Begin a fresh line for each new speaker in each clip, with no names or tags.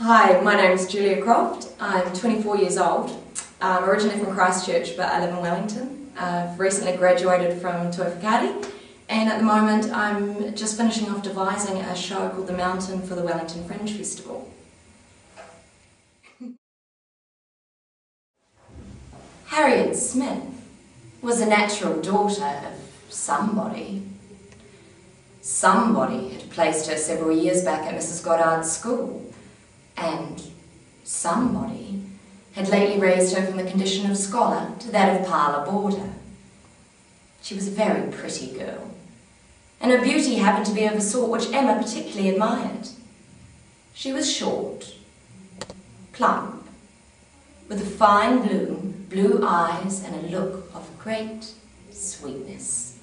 Hi, my name is Julia Croft. I'm 24 years old. I'm originally from Christchurch, but I live in Wellington. I've recently graduated from Te Whakaari, and at the moment I'm just finishing off devising a show called The Mountain for the Wellington Fringe Festival. Harriet Smith was a natural daughter of somebody. Somebody had placed her several years back at Mrs. Goddard's school, and somebody had lately raised her from the condition of scholar to that of parlour boarder. She was a very pretty girl, and her beauty happened to be of a sort which Emma particularly admired. She was short, plump, with a fine bloom, blue eyes, and a look of great sweetness.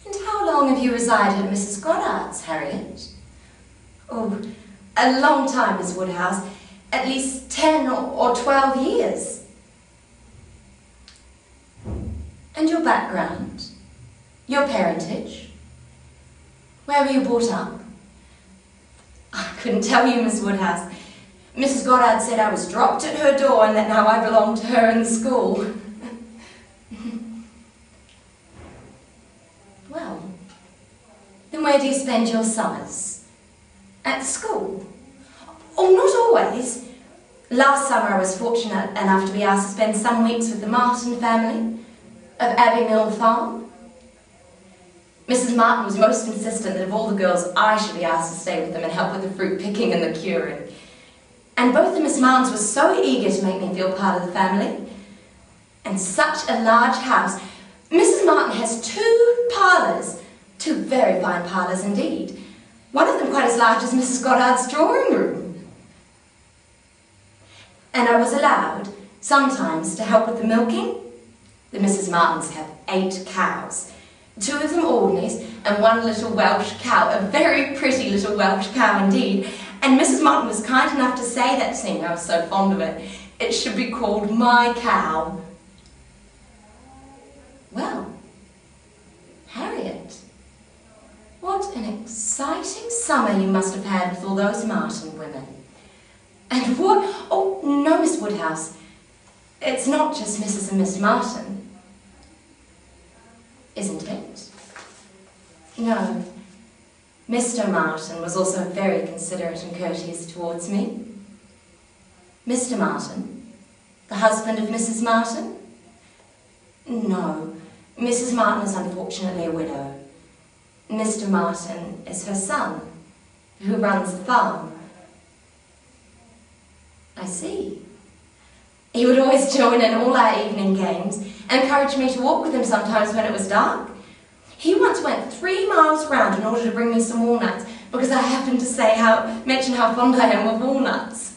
"And how long have you resided at Mrs. Goddard's, Harriet?" "Oh, a long time, Miss Woodhouse. At least 10 or 12 years. "And your background? Your parentage? Where were you brought up?" "I couldn't tell you, Miss Woodhouse. Mrs. Goddard said I was dropped at her door and that now I belonged to her in the school." "Well, then where do you spend your summers? At school?" "Oh, not always. Last summer I was fortunate enough to be asked to spend some weeks with the Martin family of Abbey Mill Farm. Mrs. Martin was most insistent that of all the girls I should be asked to stay with them and help with the fruit picking and the curing. And both the Miss Martins were so eager to make me feel part of the family. And such a large house. Mrs. Martin has 2 parlours, 2 very fine parlours indeed. One of them quite as large as Mrs. Goddard's drawing room. And I was allowed, sometimes, to help with the milking. The Mrs. Martins have 8 cows, 2 of them Aldneys, and 1 little Welsh cow, a very pretty little Welsh cow indeed. And Mrs. Martin was kind enough to say that, seeing I was so fond of it, it should be called my cow. Well, Harriet, what an exciting summer you must have had with all those Martin women. And what... Oh, no, Miss Woodhouse. It's not just Mrs. and Miss Martin. Isn't it? No. Mr. Martin was also very considerate and courteous towards me. Mr. Martin, the husband of Mrs. Martin? No. Mrs. Martin is unfortunately a widow. Mr. Martin is her son, who runs the farm. I see. He would always join in all our evening games and encourage me to walk with him sometimes when it was dark. He once went 3 miles round in order to bring me some walnuts because I happened to mention how fond I am of walnuts.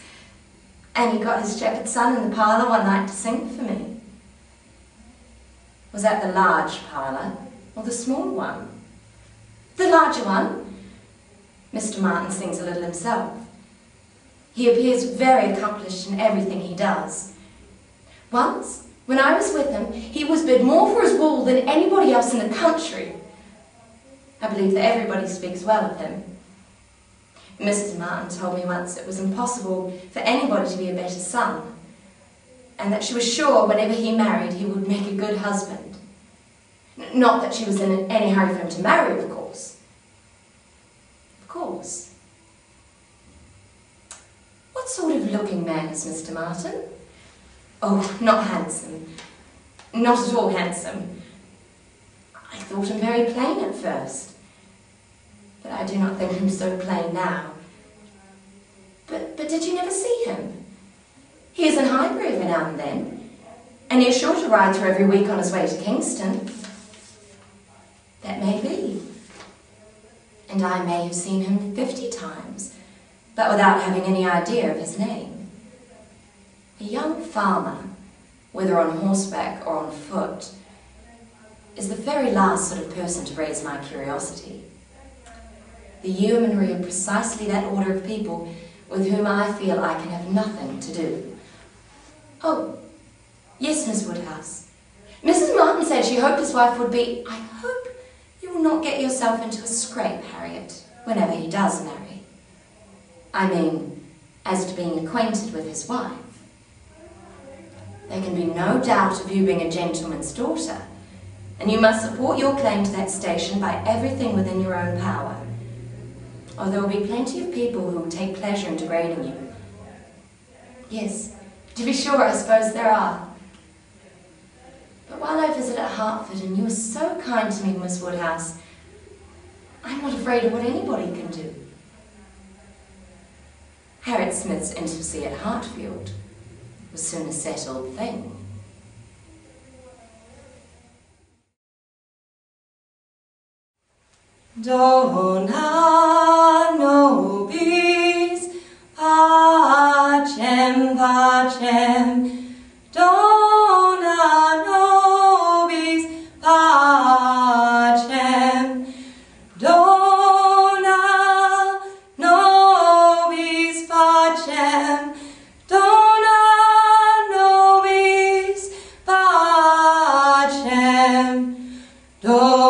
And he got his shepherd son in the parlour one night to sing for me. Was that the large parlour or the small one? The larger one. Mr. Martin sings a little himself. He appears very accomplished in everything he does. Once, when I was with him, he was bid more for his wool than anybody else in the country. I believe that everybody speaks well of him. Mrs. Martin told me once it was impossible for anybody to be a better son, and that she was sure whenever he married he would make a good husband. Not that she was in any hurry for him to marry, of course. Of course. What sort of looking man is Mr. Martin? Oh, not handsome. Not at all handsome. I thought him very plain at first, but I do not think him so plain now. But did you never see him? He is in Highbury every now and then, and he is sure to ride through every week on his way to Kingston. That may be. And I may have seen him 50 times, but without having any idea of his name. A young farmer, whether on horseback or on foot, is the very last sort of person to raise my curiosity. The yeomanry are precisely that order of people with whom I feel I can have nothing to do. Oh, yes, Miss Woodhouse. Mrs. Martin said she hoped his wife would be... I hope you will not get yourself into a scrape, Harriet, whenever he does marry. I mean, as to being acquainted with his wife. There can be no doubt of you being a gentleman's daughter, and you must support your claim to that station by everything within your own power, or there will be plenty of people who will take pleasure in degrading you. Yes, to be sure, I suppose there are. But while I visit at Hertford, and you are so kind to me, Miss Woodhouse, I'm not afraid of what anybody can do. Harriet Smith's intimacy at Hartfield was soon a settled thing. Dona nobis pacem pacem, dona nobis pacem, dona nobis pacem, dona nobis pacem, dona